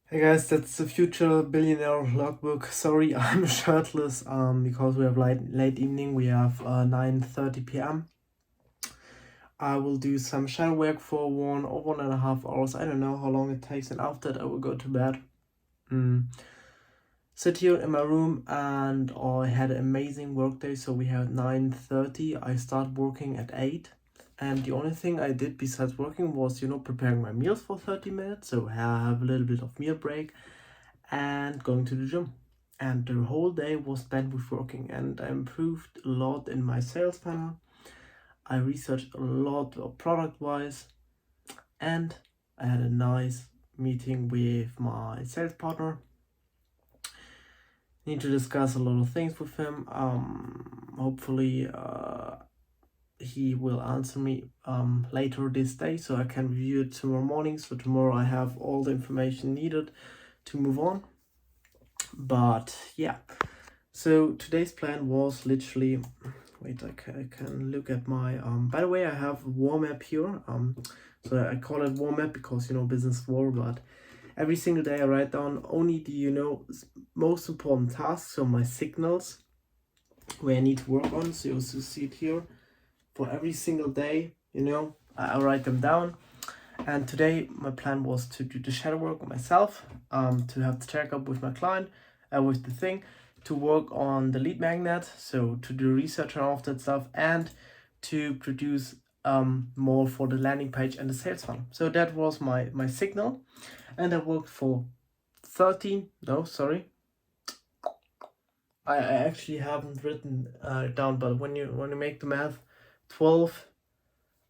Hey guys, that's the future billionaire logbook. Sorry, I'm shirtless because we have late evening. We have 9:30 p.m. I will do some shadow work for 1 or 1.5 hours. I don't know how long it takes, and after that I will go to bed. Mm. Sit here in my room, and I had an amazing work day. So we have 9:30. I start working at 8. And the only thing I did besides working was, preparing my meals for 30 minutes. So I have a little bit of meal break and going to the gym. And the whole day was spent with working, and I improved a lot in my sales funnel. I researched a lot product wise, and I had a nice meeting with my sales partner. Need to discuss a lot of things with him. Hopefully, he will answer me later this day so I can review it tomorrow morning. So tomorrow I have all the information needed to move on. But yeah, so today's plan was literally, wait, I can look at my, by the way, I have a war map here. So I call it war map because, business war, but every single day I write down only the, most important tasks, so my signals where I need to work on. So you also see it here for every single day, I write them down. And today my plan was to do the shadow work myself, to have the checkup with my client, with the thing, to work on the lead magnet, so to do research and all of that stuff, and to produce more for the landing page and the sales funnel. So that was my signal, and I worked for 13. No, sorry, I actually haven't written down, but when you make the math, 12.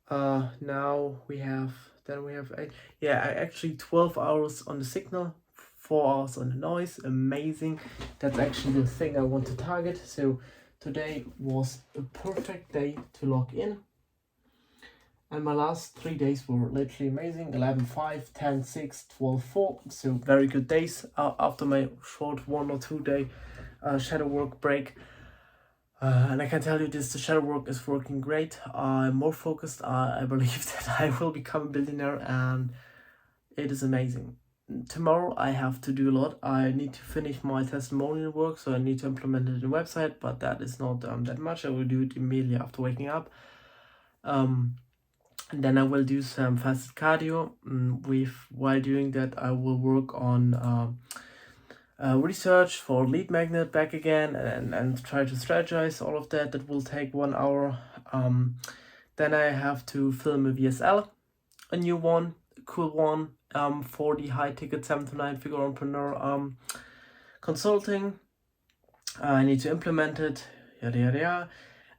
Now we have 8. Yeah, I actually 12 hours on the signal, 4 hours on the noise. Amazing. That's actually the thing I want to target. So today was a perfect day to log in. And my last 3 days were literally amazing. 11:5, 10:6, 12:4. So very good days after my short 1 or 2 day shadow work break. And I can tell you this, the shadow work is working great. I'm more focused. I believe that I will become a billionaire, and it is amazing. Tomorrow I have to do a lot. I need to finish my testimonial work, so I need to implement it in the website, but that is not that much. I will do it immediately after waking up. And then I will do some fasted cardio. While doing that, I will work on research for lead magnet back again, and try to strategize all of that. That will take 1 hour. Then I have to film a VSL, a new one, a cool one, for the high ticket 7 to 9 figure entrepreneur consulting. I need to implement it, yada yada yada.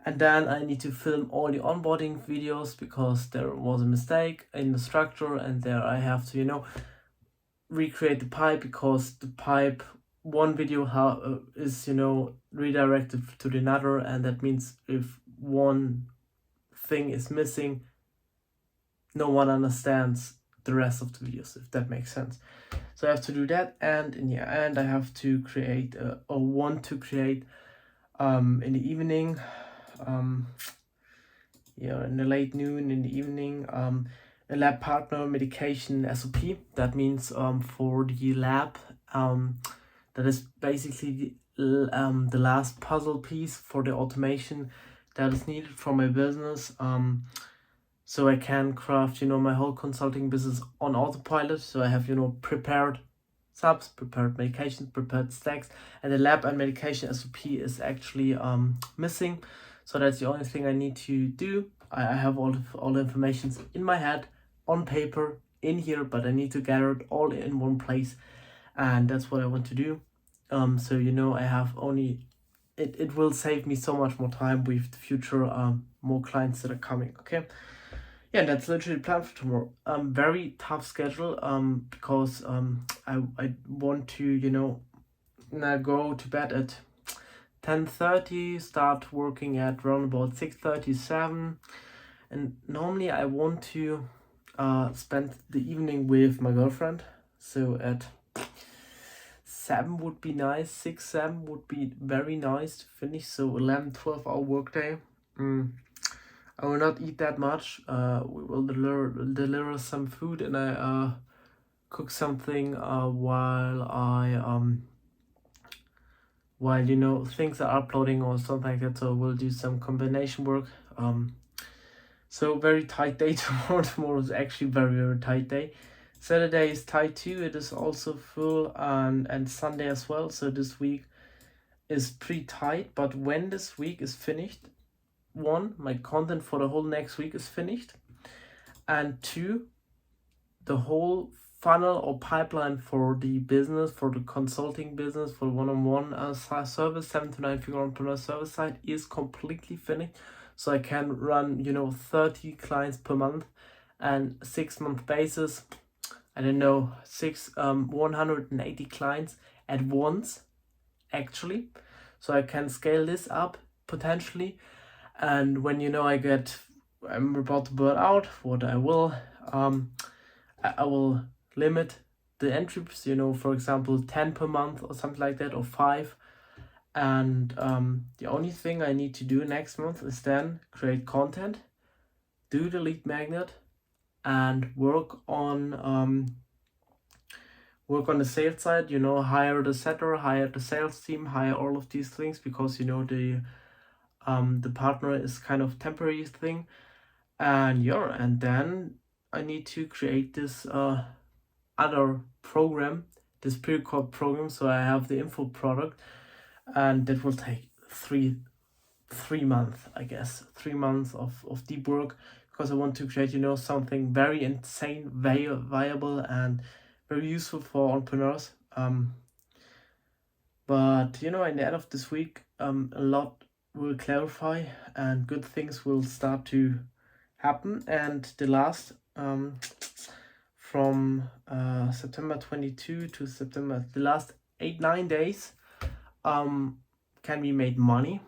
And then I need to film all the onboarding videos because there was a mistake in the structure, and there I have to, recreate the pipe, because the pipe one video is redirected to the another, and that means if one thing is missing, no one understands the rest of the videos, if that makes sense. So I have to do that, and in the end I have to create or want to create in the evening, in the late noon, in the evening, a lab partner medication SOP. That means for the lab, that is basically the last puzzle piece for the automation that is needed for my business. So I can craft, my whole consulting business on autopilot. So I have, prepared subs, prepared medications, prepared stacks, and the lab and medication SOP is actually missing. So that's the only thing I need to do. I have all the information in my head, on paper, in here, but I need to gather it all in one place, and that's what I want to do. So I have only it will save me so much more time with the future more clients that are coming. Okay. Yeah, that's literally the plan for tomorrow. Very tough schedule. Because I want to now go to bed at 10:30, start working at around about 6:37, and normally I want to spend the evening with my girlfriend. So at 7 would be nice. 6, 7 would be very nice to finish. So 11, 12-hour workday. I will not eat that much. We will deliver some food, and I cook something while you know things are uploading or something like that. So we'll do some combination work. So very tight day tomorrow. Tomorrow is actually very tight day. Saturday is tight too. It is also full, and Sunday as well. So this week is pretty tight. But when this week is finished, one, my content for the whole next week is finished, and two, the whole funnel or pipeline for the business, for the consulting business, for one-on-one service, 7 to 9 figure entrepreneur service side is completely finished. So I can run, 30 clients per month and 6-month basis. I don't know, 180 clients at once, actually. So I can scale this up potentially. And when I'm about to burn out, what I will, I will limit the entries, for example, 10 per month or something like that, or 5. And the only thing I need to do next month is then create content, do the lead magnet, and work on the sales side, hire the setter, hire the sales team, hire all of these things, because the partner is kind of temporary thing. And then I need to create this other program, this pre-record program, so I have the info product, and that will take three months, I guess. 3 months of deep work, because I want to create something very insane, very viable, and very useful for entrepreneurs. But in the end of this week, a lot will clarify and good things will start to happen. And the last from September 22 to September, the last 8-9 days can be made money,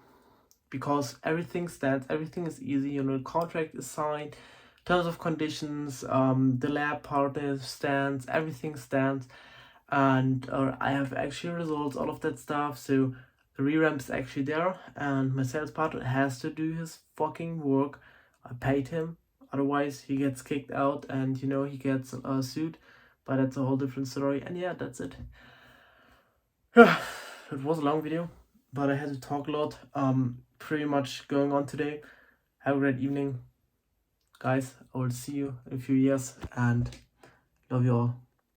because everything stands, everything is easy. The contract is signed, terms of conditions, the lab partner stands, everything stands, and I have actually results, all of that stuff. So the re-ramp is actually there, and my sales partner has to do his fucking work. I paid him, otherwise he gets kicked out and he gets sued, but that's a whole different story. And yeah, that's it. It was a long video, but I had to talk a lot. Pretty much going on today. Have a great evening, guys. I will see you in a few years, and love you all.